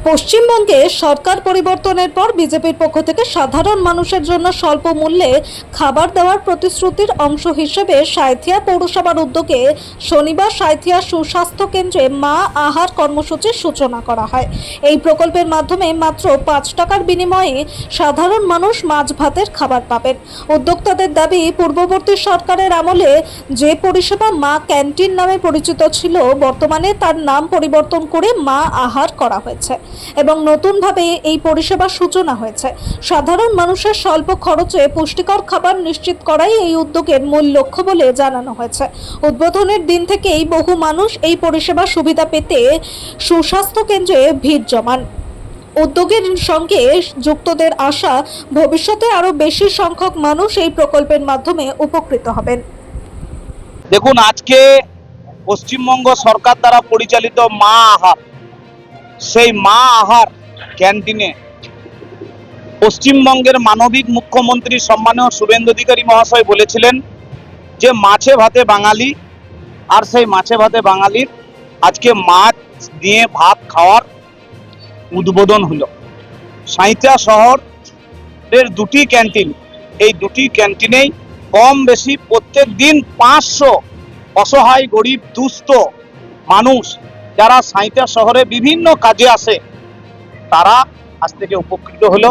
পশ্চিমবঙ্গে সরকার পরিবর্তনের পর বিজেপির পক্ষ থেকে সাধারণ মানুষের জন্য স্বল্প মূল্যে খাবার দেওয়ার প্রতিশ্রুতির অংশ হিসেবে সাঁইথিয়া পৌরসভার উদ্যোগে শনিবার সাঁইথিয়া সুস্বাস্থ্য কেন্দ্রে মা আহার কর্মসূচির সূচনা করা হয়। এই প্রকল্পের মাধ্যমে মাত্র 5 টাকার বিনিময়ে সাধারণ মানুষ মাছ ভাতের খাবার পাবেন। উদ্যোক্তাদের দাবি, পূর্ববর্তী সরকারের আমলে যে পরিষেবা মা ক্যান্টিন নামে পরিচিত ছিল, বর্তমানে তার নাম পরিবর্তন করে মা আহার করা হয়েছে এবং নতুনভাবে এই পরিষেবার সূচনা হয়েছে। সাধারণ মানুষের স্বল্প খরচে পুষ্টিকর খাবার নিশ্চিত করাই এই উদ্যোগের মূল লক্ষ্য বলে জানানো হয়েছে। উদ্বোধনের দিন থেকেই বহু মানুষ এই পরিষেবার সুবিধা পেতে সুস্বাস্থ্য কেন্দ্রে ভিড় জমান। উদ্যোগের সঙ্গে যুক্তদের আশা, ভবিষ্যতে আরো বেশি সংখ্যক মানুষ এই প্রকল্পের মাধ্যমে উপকৃত হবেন। দেখুন, আজকে পশ্চিমবঙ্গ সরকার দ্বারা পরিচালিত মা আহার, সেই মা আহার ক্যান্টিনে পশ্চিমবঙ্গের মানবিক মুখ্যমন্ত্রী সম্মানীয় শুভেন্দু অধিকারী মহাশয় বলেছিলেন যে মাছে ভাতে বাঙালি, আর সেই মাছে ভাতে বাঙালির আজকে মাছ দিয়ে ভাত খাওয়ার উদ্বোধন হলো। সাঁইথিয়া শহরের দুটি ক্যান্টিন, এই দুটি ক্যান্টিনেই কম বেশি প্রত্যেক দিন 500 অসহায় গরিব দুস্থ মানুষ যারা সাঁইথিয়া শহরে বিভিন্ন কাজে আসে, তারা আজ থেকে উপকৃত হলো।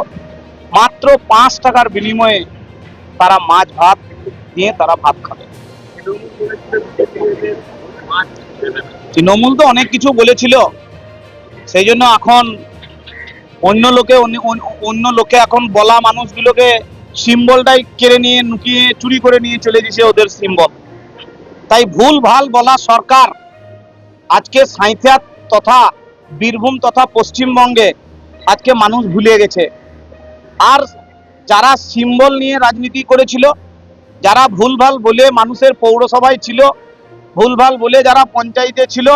মাত্র 5 টাকার বিনিময়ে তারা মাছ ভাত দিয়ে তারা ভাত খাবে। তৃণমূল তো অনেক কিছু বলেছিল, সেই জন্য এখন অন্য লোকে এখন বলা মানুষগুলোকে সিম্বলটাই কেড়ে নিয়ে নুকিয়ে চুরি করে নিয়ে চলে গেছে ওদের সিম্বল। তাই ভুল ভাল বলা সরকার আজকে সাঁইথিয়া তথা বীরভূম তথা পশ্চিমবঙ্গে আজকে মানুষ ভুলে গেছে। আর যারা সিম্বল নিয়ে রাজনীতি করেছিল, যারা ভুলভাল বলে মানুষের পৌরসভায় ছিল, ভুলভাল বলে যারা পঞ্চায়েতে ছিল,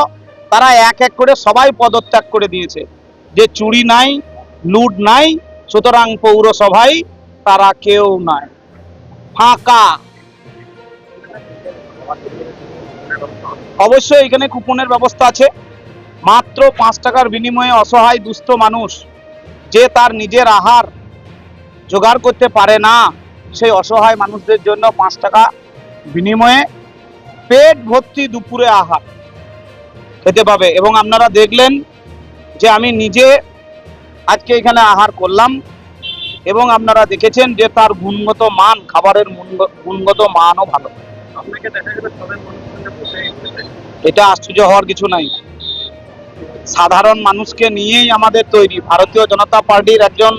তারা এক এক করে সবাই পদত্যাগ করে দিয়েছে যে চুরি নাই, লুট নাই, সুতরাং পৌরসভায় তারা কেউ নাই, ফাঁকা। অবশ্যই এখানে কুপনের ব্যবস্থা আছে। মাত্র 5 টাকার বিনিময়ে অসহায় দুস্থ মানুষ যে তার নিজের আহার জোগাড় করতে পারে না, সেই অসহায় মানুষদের জন্য 5 টাকা বিনিময়ে পেট ভর্তি দুপুরে আহার খেতে পাবে। এবং আপনারা দেখলেন যে আমি নিজে আজকে এখানে আহার করলাম এবং আপনারা দেখেছেন যে তার গুণগত মান, খাবারের গুণগত মানও ভালো। এটা আশ্চর্য হওয়ার কিছু নাই। সাধারণ মানুষকে নিয়েই আমাদের তৈরি। ভারতীয় জনতা পার্টির একজন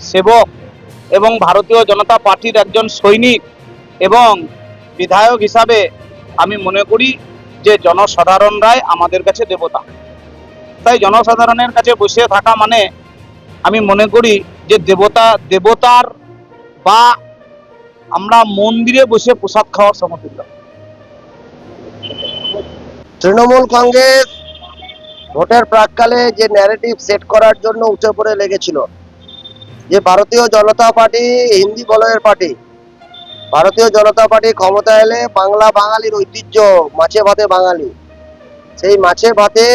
সেবক এবং ভারতীয় জনতা পার্টির একজন সৈনিক এবং বিধায়ক হিসাবে আমি মনে করি যে জনসাধারণরাই আমাদের কাছে দেবতা। তাই জনসাধারণের কাছে বসে থাকা মানে আমি মনে করি যে দেবতার বা আমরা মন্দিরে বসে প্রসাদ খাওয়ার সমতুল্য। তৃণমূল কংগ্রেস ভোটের প্রাককালে যে ন্যারেটিভ সেট করার জন্য উঠে পড়ে লেগেছিল যে ভারতীয় জনতা পার্টি হিন্দি বলয়ের পার্টি, ভারতীয় জনতা পার্টি ক্ষমতা এলে বাংলা বাঙালির ঐতিহ্য মাছে ভাতে বাঙালি, সেই মাছে ভাতে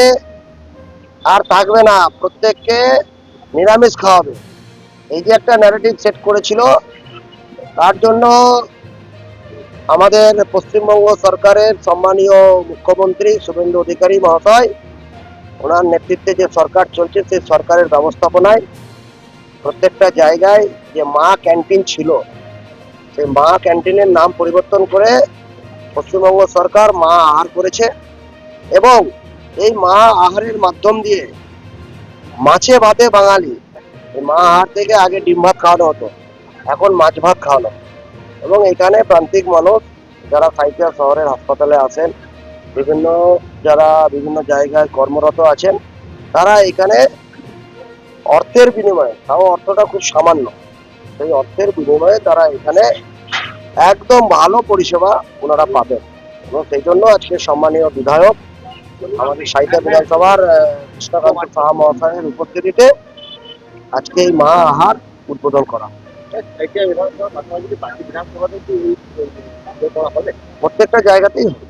আর থাকবে না, প্রত্যেককে নিরামিষ খাওয়াবে, এই যে একটা ন্যারেটিভ সেট করেছিল, তার জন্য আমাদের পশ্চিমবঙ্গ সরকারের সম্মানীয় মুখ্যমন্ত্রী শুভেন্দু অধিকারী মহাশয়, ওনার নেতৃত্বে যে সরকার চলছে, সেই সরকারের ব্যবস্থাপনায় প্রত্যেকটা জায়গায় যে মা ক্যান্টিন ছিল, সেই মা ক্যান্টিনের নাম পরিবর্তন করে পশ্চিমবঙ্গ সরকার মা আহার করেছে। এবং এই মা আহারের মাধ্যম দিয়ে মাছে ভাতে বাঙালি, এই মা আহার থেকে আগে ডিম ভাত খাওয়ানো হতো, এখন মাছ ভাত খাওয়ানো। এবং এখানে প্রান্তিক মানুষ যারা সাঁইথিয়া শহরের হাসপাতালে আছেন, বিভিন্ন জায়গায় কর্মরত আছেন, তারা এখানে অর্থের বিনিময়ে, তাও অর্থটা খুব সামান্য, সেই অর্থের বিনিময়ে তারা এখানে একদম ভালো পরিষেবা ওনারা পাবেন। এবং সেই জন্য আজকে সম্মানীয় বিধায়ক আমাদের সাঁইথিয়া বিধানসভার কৃষ্ণকান্ত সাহা মহাশয়ের উপস্থিতিতে আজকে এই মা আহার উদ্বোধন করা। প্রত্যেকটা জায়গাতেই হবে।